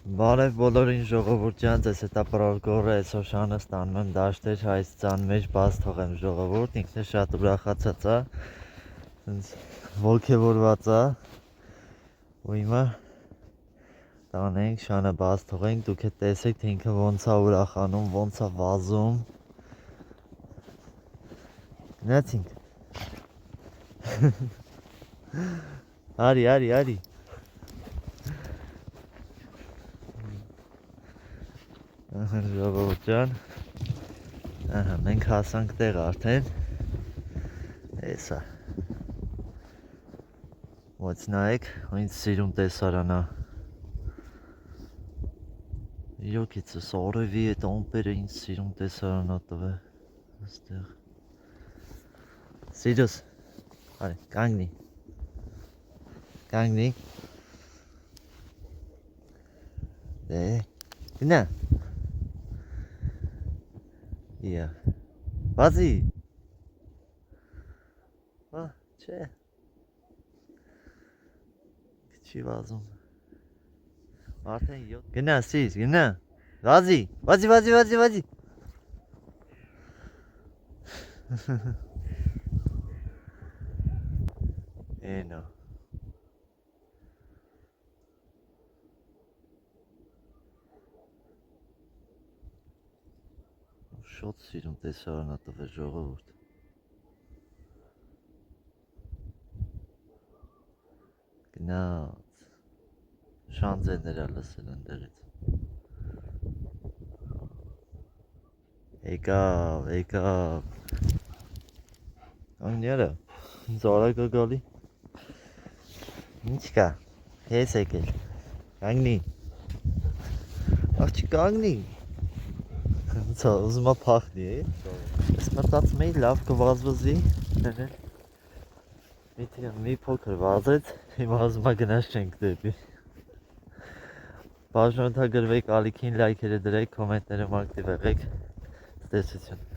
Բարև բոլորին ժողովուրդ ձեզ հետապարար գորը այսօր շանը ստանում եմ դաշտեր Հայաստան մեջ բաց թողեմ ժողովուրդ ինքն է շատ ուրախացած է ոգևորված է ու հիմա տանենք շանը բաց թողենք դուք է տեսեք թե ինքը ոնց է ուրախանում ոնց է վազում գնացինք արի ժողովուրդ ջան մենք հասանք տեղ արդեն էսա ոնց նայեք ինձ սիրուն տեսարան է իրոքիցս օրևի այդ ամպերը ինձ սիրուն տեսարան է տվել այստեղ սիրուս արի կանգնի դե գնա Yeah. Բազի չէ Չի վազում արդեն 7 գնա սիս գնա վազի Էնա Շատ սիրուն տեսարան է տվել ժողովուրդ գնաց շանձեներ է լսել ընդեղից եկավ անգները ինձ արագ է գալի ինչ կա ես եկել կանգնի աղջի կանգնի ուզում է փախնի ես մտածում էի լավ կվազվզի մի փոքր վազեց հիմա ուզում է գնացինք դեպի բաժանորդագրվեք ալիքին լայքերը դրեք կոմենտներում ակտիվ եղեք տեսություն